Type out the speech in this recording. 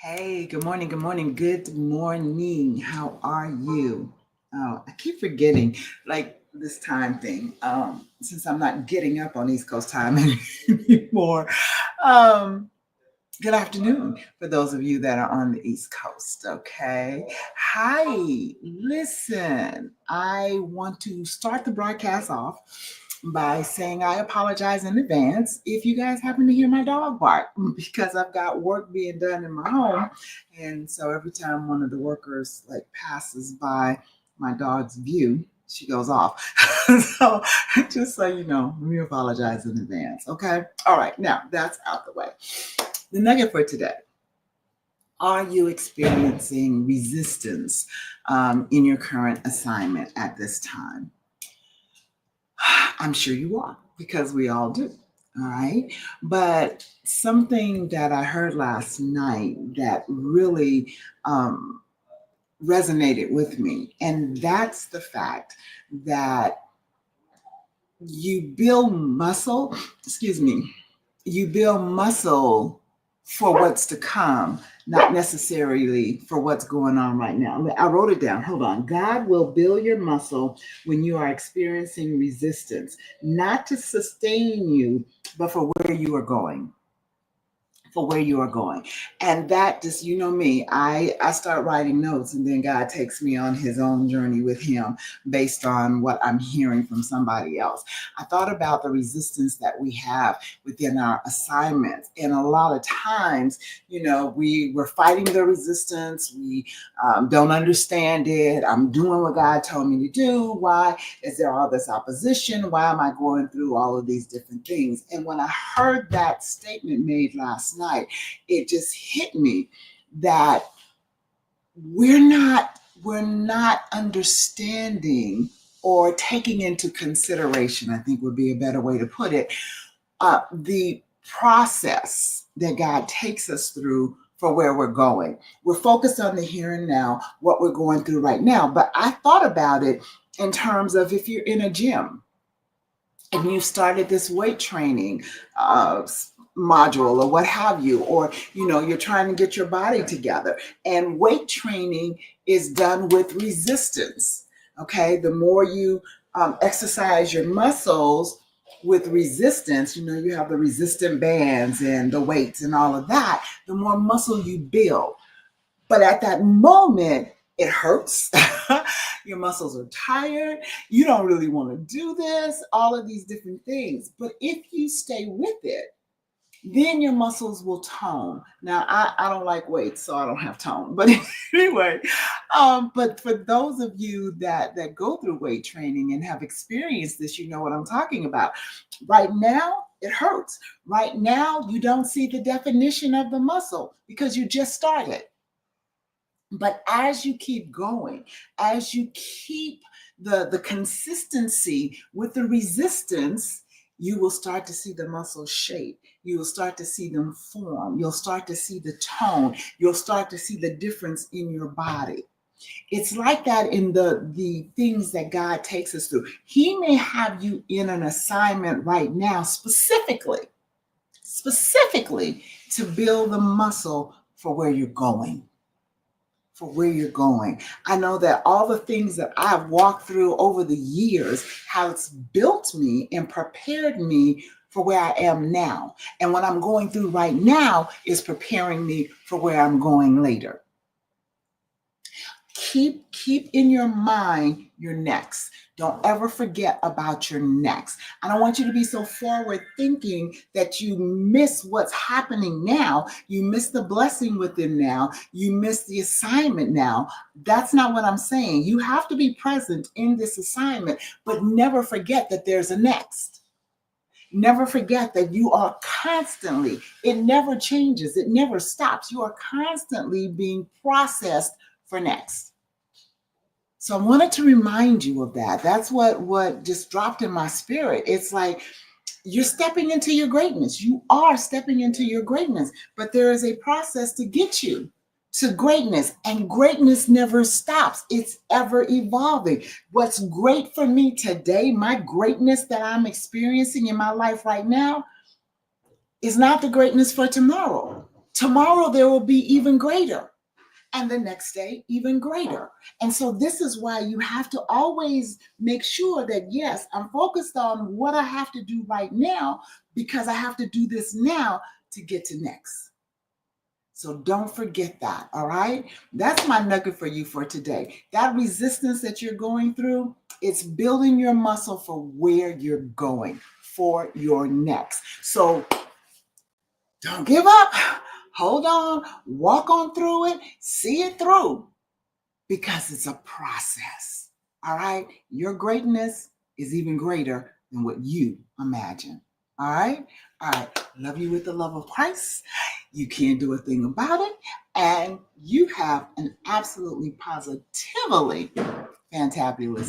Hey, good morning, good morning, good morning. How are you? Oh, I keep forgetting like this time thing. Since I'm not getting up on East Coast time anymore. Um, Good afternoon for those of you that are on the East Coast, okay? Hi, listen, I want to start the broadcast off by saying I apologize in advance if you guys happen to hear my dog bark because I've got work being done in my home. And so every time one of the workers like passes by my dog's view, she goes off. So just so you know, we apologize in advance, okay? All right, now that's out the way. The nugget for today: are you experiencing resistance in your current assignment at this time? I'm sure you are because we all do. All right. But something that I heard last night that really resonated with me, and that's the fact that you build muscle, excuse me, you build muscle for what's to come, not necessarily for what's going on right now. I wrote it down. Hold on. God will build your muscle when you are experiencing resistance, not to sustain you, but for where you are going. For where you are going. And that just, you know me, I start writing notes and then God takes me on his own journey with him based on what I'm hearing from somebody else. I thought about the resistance that we have within our assignments. And a lot of times, we're fighting the resistance. We don't understand it. I'm doing what God told me to do. Why is there all this opposition? Why am I going through all of these different things? And when I heard that statement made last night, it just hit me that we're not understanding or taking into consideration, I think would be a better way to put it, the process that God takes us through for where we're going. We're focused on the here and now, what we're going through right now. But I thought about it in terms of if you're in a gym and you started this weight training module or what have you, or you're trying to get your body together, and weight training is done with resistance. Okay, the more you exercise your muscles with resistance, you have the resistant bands and the weights and all of that, the more muscle you build. But at that moment, it hurts. Your muscles are tired. You don't really want to do this, all of these different things. But if you stay with it, then your muscles will tone. Now, I don't like weights, so I don't have tone. But anyway, but for those of you that go through weight training and have experienced this, you know what I'm talking about. Right now, it hurts. Right now, you don't see the definition of the muscle because you just started. But as you keep going, as you keep the consistency with the resistance, you will start to see the muscles shape. You will start to see them form. You'll start to see the tone. You'll start to see the difference in your body. It's like that in the things that God takes us through. He may have you in an assignment right now specifically to build the muscle for where you're going. For where you're going. I know that all the things that I've walked through over the years has built me and prepared me for where I am now. And what I'm going through right now is preparing me for where I'm going later. Keep in your mind your next. Don't ever forget about your next. I don't want you to be so forward thinking that you miss what's happening now. You miss the blessing within now. You miss the assignment now. That's not what I'm saying. You have to be present in this assignment, but never forget that there's a next. Never forget that you are constantly, it never changes, it never stops. You are constantly being processed for next. So I wanted to remind you of that. That's what just dropped in my spirit. It's like you're stepping into your greatness. You are stepping into your greatness, but there is a process to get you to greatness, and greatness never stops. It's ever evolving. What's great for me today, my greatness that I'm experiencing in my life right now, is not the greatness for tomorrow. Tomorrow there will be even greater. And the next day, even greater. And so this is why you have to always make sure that, yes, I'm focused on what I have to do right now because I have to do this now to get to next. So don't forget that, all right? That's my nugget for you for today. That resistance that you're going through, it's building your muscle for where you're going, for your next. So don't give up. Hold on, walk on through it, see it through, because it's a process. All right? Your greatness is even greater than what you imagine. All right? All right. Love you with the love of Christ. You can't do a thing about it. And you have an absolutely positively fantabulous